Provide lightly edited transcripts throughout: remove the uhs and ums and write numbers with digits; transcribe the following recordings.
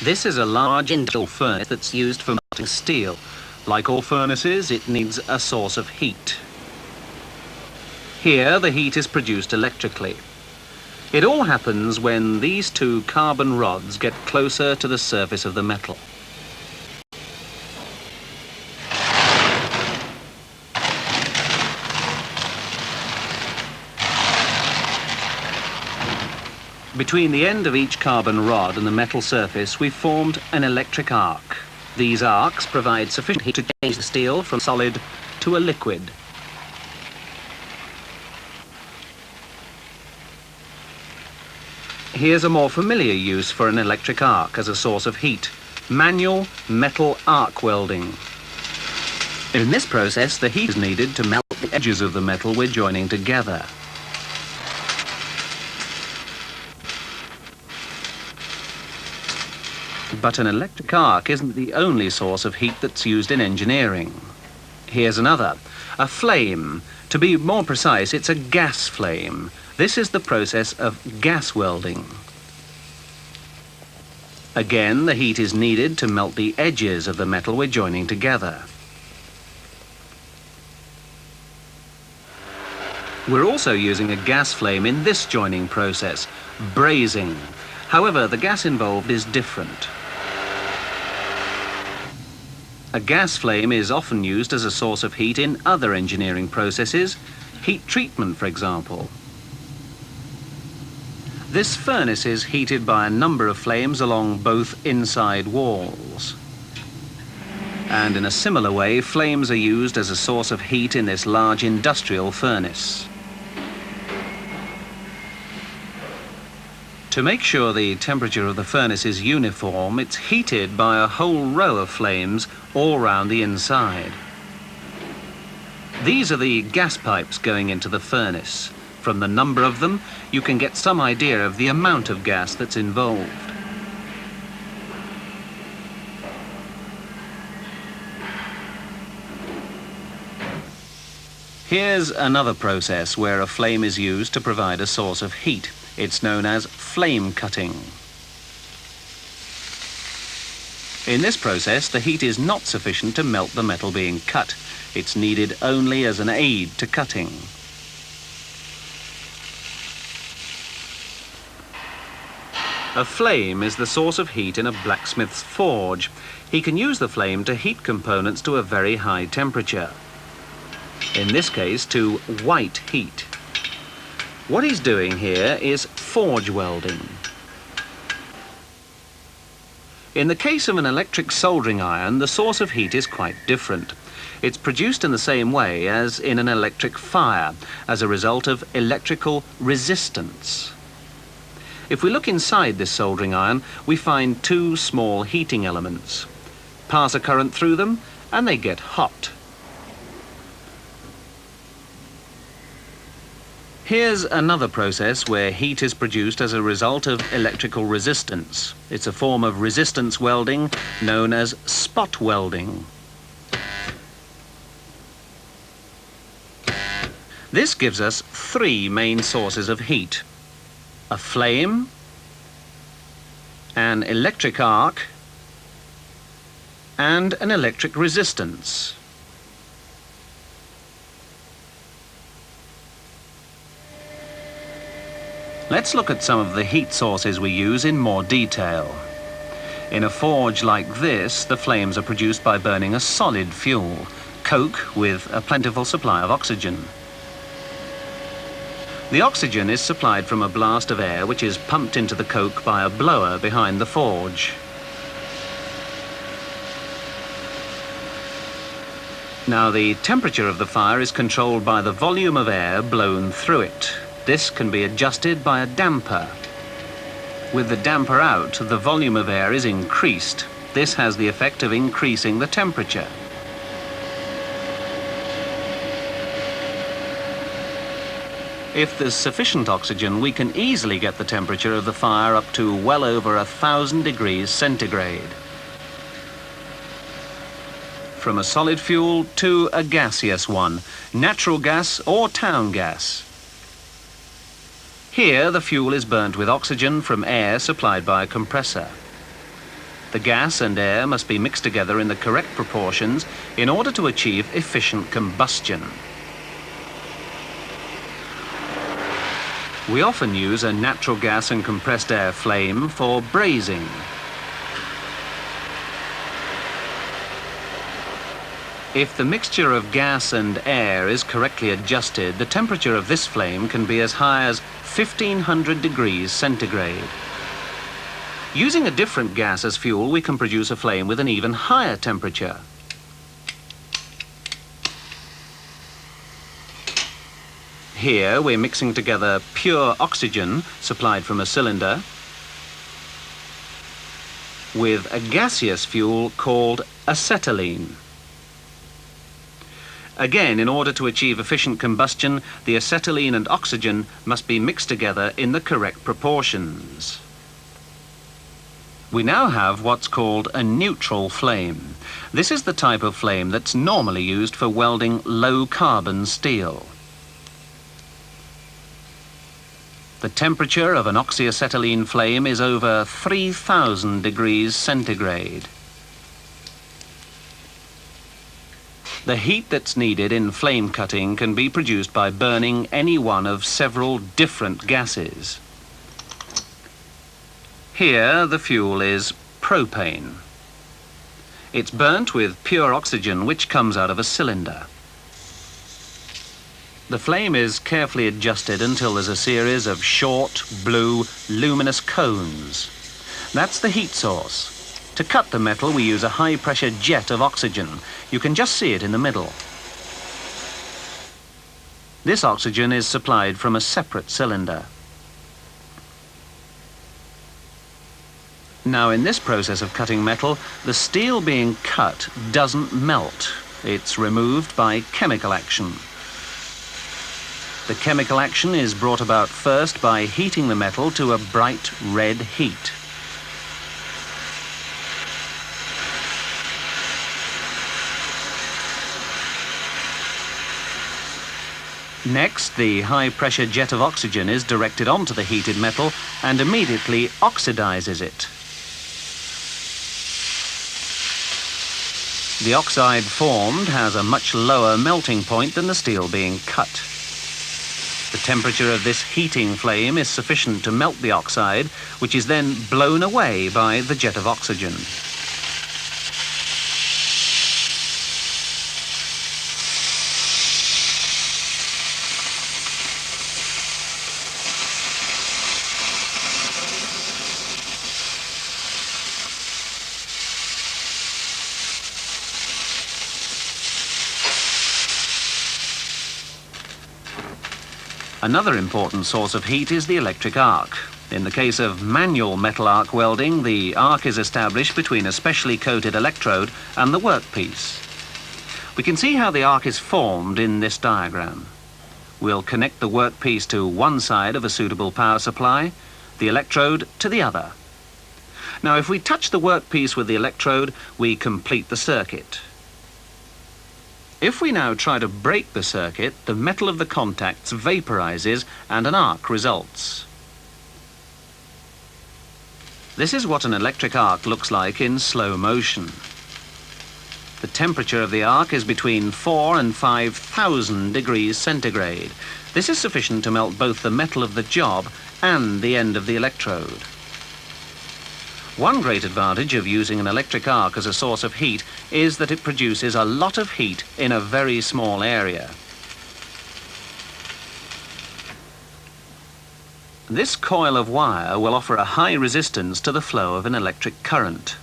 This is a large industrial furnace that's used for melting steel. Like all furnaces, it needs a source of heat. Here, the heat is produced electrically. It all happens when these two carbon rods get closer to the surface of the metal. Between the end of each carbon rod and the metal surface, we've formed an electric arc. These arcs provide sufficient heat to change the steel from solid to a liquid. Here's a more familiar use for an electric arc as a source of heat: manual metal arc welding. In this process, the heat is needed to melt the edges of the metal we're joining together. But an electric arc isn't the only source of heat that's used in engineering. Here's another: a flame. To be more precise, it's a gas flame. This is the process of gas welding. Again, the heat is needed to melt the edges of the metal we're joining together. We're also using a gas flame in this joining process, brazing. However, the gas involved is different. A gas flame is often used as a source of heat in other engineering processes, heat treatment, for example. This furnace is heated by a number of flames along both inside walls. And in a similar way, flames are used as a source of heat in this large industrial furnace. To make sure the temperature of the furnace is uniform, it's heated by a whole row of flames all round the inside. These are the gas pipes going into the furnace. From the number of them, you can get some idea of the amount of gas that's involved. Here's another process where a flame is used to provide a source of heat. It's known as flame cutting. In this process, the heat is not sufficient to melt the metal being cut. It's needed only as an aid to cutting. A flame is the source of heat in a blacksmith's forge. He can use the flame to heat components to a very high temperature. In this case, to white heat. What he's doing here is forge welding. In the case of an electric soldering iron, the source of heat is quite different. It's produced in the same way as in an electric fire, as a result of electrical resistance. If we look inside this soldering iron, we find two small heating elements. Pass a current through them, and they get hot. Here's another process where heat is produced as a result of electrical resistance. It's a form of resistance welding known as spot welding. This gives us three main sources of heat: a flame, an electric arc, and an electric resistance. Let's look at some of the heat sources we use in more detail. In a forge like this, the flames are produced by burning a solid fuel, coke with a plentiful supply of oxygen. The oxygen is supplied from a blast of air which is pumped into the coke by a blower behind the forge. Now, the temperature of the fire is controlled by the volume of air blown through it. This can be adjusted by a damper. With the damper out, the volume of air is increased. This has the effect of increasing the temperature. If there's sufficient oxygen, we can easily get the temperature of the fire up to well over 1,000 degrees centigrade. From a solid fuel to a gaseous one, natural gas or town gas. Here, the fuel is burnt with oxygen from air supplied by a compressor. The gas and air must be mixed together in the correct proportions in order to achieve efficient combustion. We often use a natural gas and compressed air flame for brazing. If the mixture of gas and air is correctly adjusted, the temperature of this flame can be as high as 1500 degrees centigrade. Using a different gas as fuel, we can produce a flame with an even higher temperature. Here we're mixing together pure oxygen supplied from a cylinder with a gaseous fuel called acetylene. Again, in order to achieve efficient combustion, the acetylene and oxygen must be mixed together in the correct proportions. We now have what's called a neutral flame. This is the type of flame that's normally used for welding low-carbon steel. The temperature of an oxyacetylene flame is over 3000 degrees centigrade. The heat that's needed in flame cutting can be produced by burning any one of several different gases. Here the fuel is propane. It's burnt with pure oxygen which comes out of a cylinder. The flame is carefully adjusted until there's a series of short, blue, luminous cones. That's the heat source. To cut the metal, we use a high-pressure jet of oxygen. You can just see it in the middle. This oxygen is supplied from a separate cylinder. Now, in this process of cutting metal, the steel being cut doesn't melt. It's removed by chemical action. The chemical action is brought about first by heating the metal to a bright red heat. Next, the high-pressure jet of oxygen is directed onto the heated metal and immediately oxidizes it. The oxide formed has a much lower melting point than the steel being cut. The temperature of this heating flame is sufficient to melt the oxide, which is then blown away by the jet of oxygen. Another important source of heat is the electric arc. In the case of manual metal arc welding, the arc is established between a specially coated electrode and the workpiece. We can see how the arc is formed in this diagram. We'll connect the workpiece to one side of a suitable power supply, the electrode to the other. Now, if we touch the workpiece with the electrode, we complete the circuit. If we now try to break the circuit, the metal of the contacts vaporizes and an arc results. This is what an electric arc looks like in slow motion. The temperature of the arc is between 4,000 and 5,000 degrees centigrade. This is sufficient to melt both the metal of the job and the end of the electrode. One great advantage of using an electric arc as a source of heat is that it produces a lot of heat in a very small area. This coil of wire will offer a high resistance to the flow of an electric current.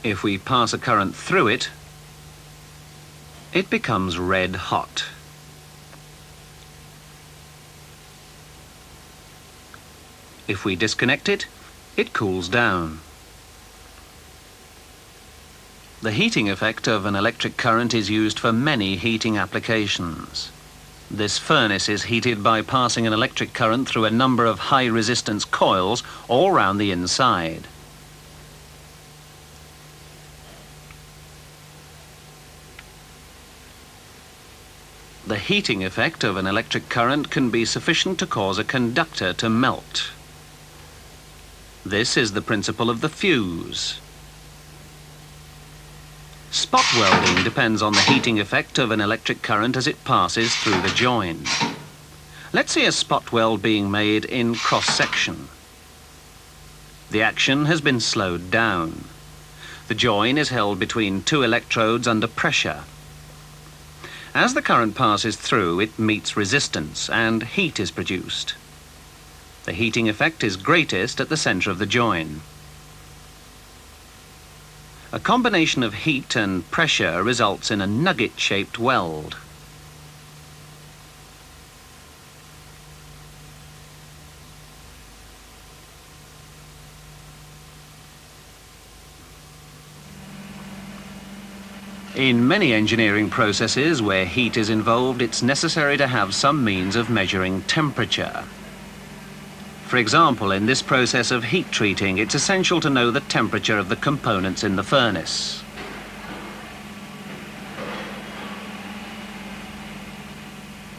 If we pass a current through it, it becomes red hot. If we disconnect it, it cools down. The heating effect of an electric current is used for many heating applications. This furnace is heated by passing an electric current through a number of high-resistance coils all round the inside. The heating effect of an electric current can be sufficient to cause a conductor to melt. This is the principle of the fuse. Spot welding depends on the heating effect of an electric current as it passes through the join. Let's see a spot weld being made in cross-section. The action has been slowed down. The join is held between two electrodes under pressure. As the current passes through, it meets resistance and heat is produced. The heating effect is greatest at the center of the join. A combination of heat and pressure results in a nugget-shaped weld. In many engineering processes where heat is involved, it's necessary to have some means of measuring temperature. For example, in this process of heat treating, it's essential to know the temperature of the components in the furnace.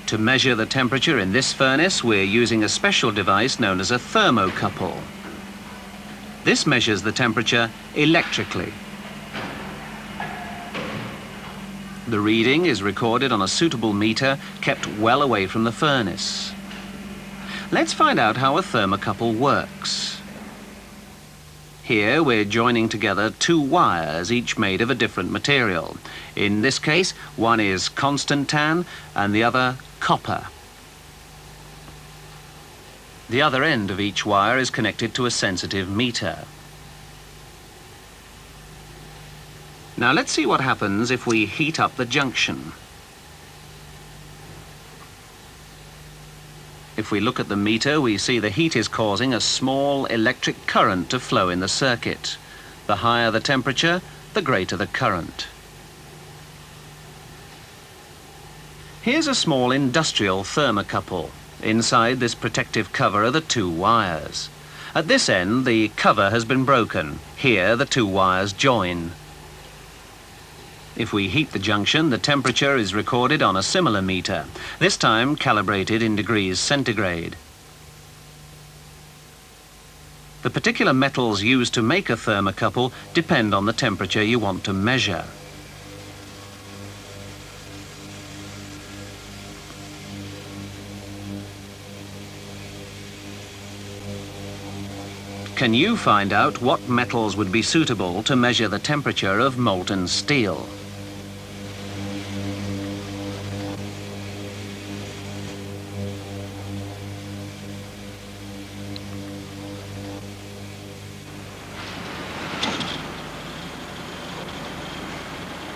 To measure the temperature in this furnace, we're using a special device known as a thermocouple. This measures the temperature electrically. The reading is recorded on a suitable meter kept well away from the furnace. Let's find out how a thermocouple works. Here we're joining together two wires, each made of a different material. In this case, one is constant tan and the other copper. The other end of each wire is connected to a sensitive meter. Now let's see what happens if we heat up the junction. If we look at the meter, we see the heat is causing a small electric current to flow in the circuit. The higher the temperature, the greater the current. Here's a small industrial thermocouple. Inside this protective cover are the two wires. At this end, the cover has been broken. Here, the two wires join. If we heat the junction, the temperature is recorded on a similar meter, this time calibrated in degrees centigrade. The particular metals used to make a thermocouple depend on the temperature you want to measure. Can you find out what metals would be suitable to measure the temperature of molten steel?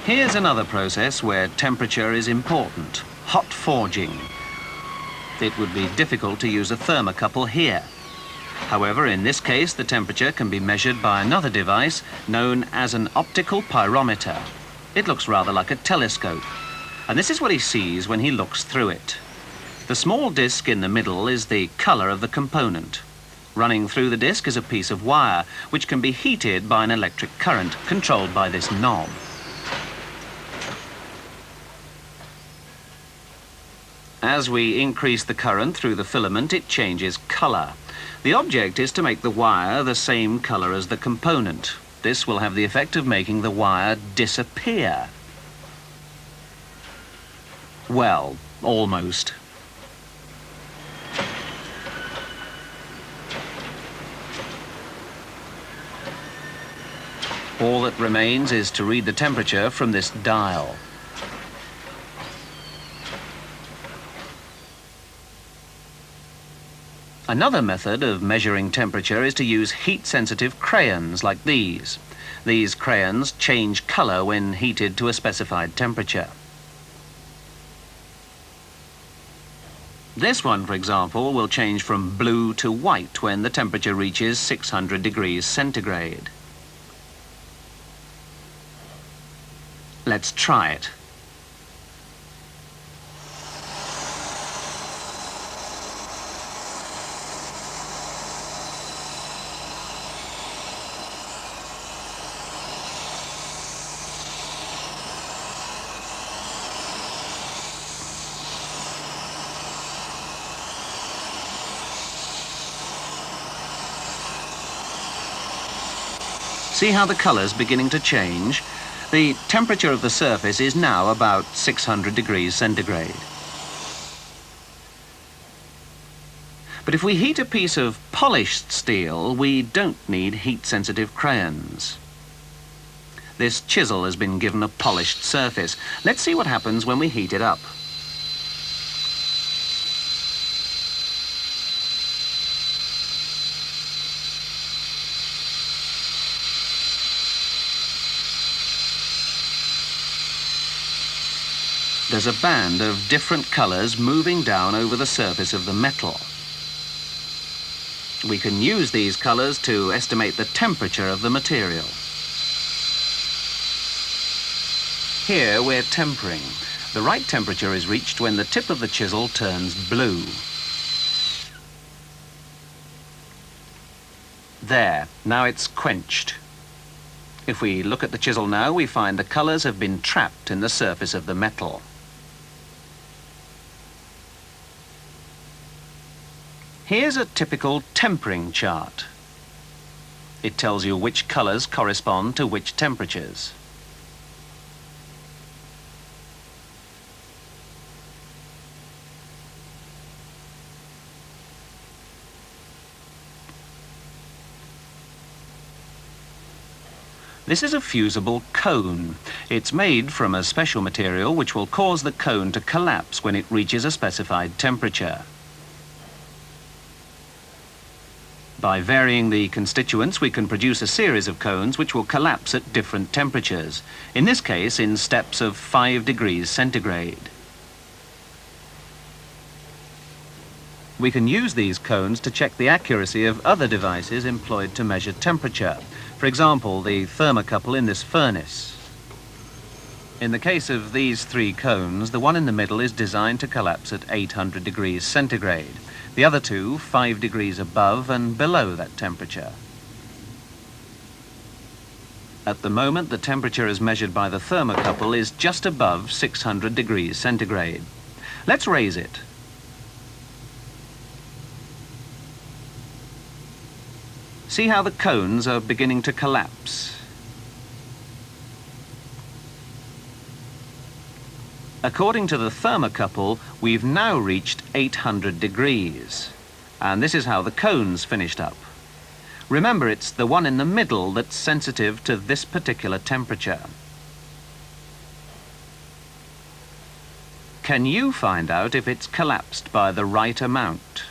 Here's another process where temperature is important: hot forging. It would be difficult to use a thermocouple here. However, in this case, the temperature can be measured by another device known as an optical pyrometer. It looks rather like a telescope, and this is what he sees when he looks through it. The small disc in the middle is the color of the component. Running through the disc is a piece of wire, which can be heated by an electric current controlled by this knob. As we increase the current through the filament, it changes color. The object is to make the wire the same color as the component. This will have the effect of making the wire disappear. Well, almost. All that remains is to read the temperature from this dial. Another method of measuring temperature is to use heat-sensitive crayons like these. These crayons change color when heated to a specified temperature. This one, for example, will change from blue to white when the temperature reaches 600 degrees centigrade. Let's try it. See how the colour's beginning to change? The temperature of the surface is now about 600 degrees centigrade. But if we heat a piece of polished steel, we don't need heat-sensitive crayons. This chisel has been given a polished surface. Let's see what happens when we heat it up. There's a band of different colours moving down over the surface of the metal. We can use these colours to estimate the temperature of the material. Here we're tempering. The right temperature is reached when the tip of the chisel turns blue. There, now it's quenched. If we look at the chisel now, we find the colours have been trapped in the surface of the metal. Here's a typical tempering chart. It tells you which colours correspond to which temperatures. This is a fusible cone. It's made from a special material which will cause the cone to collapse when it reaches a specified temperature. By varying the constituents, we can produce a series of cones which will collapse at different temperatures, in this case in steps of 5 degrees centigrade. We can use these cones to check the accuracy of other devices employed to measure temperature. For example, the thermocouple in this furnace. In the case of these 3 cones, the one in the middle is designed to collapse at 800 degrees centigrade. The other 2, 5 degrees above and below that temperature. At the moment, the temperature as measured by the thermocouple is just above 600 degrees centigrade. Let's raise it. See how the cones are beginning to collapse. According to the thermocouple, we've now reached 800 degrees. And this is how the cones finished up. Remember, it's the one in the middle that's sensitive to this particular temperature. Can you find out if it's collapsed by the right amount?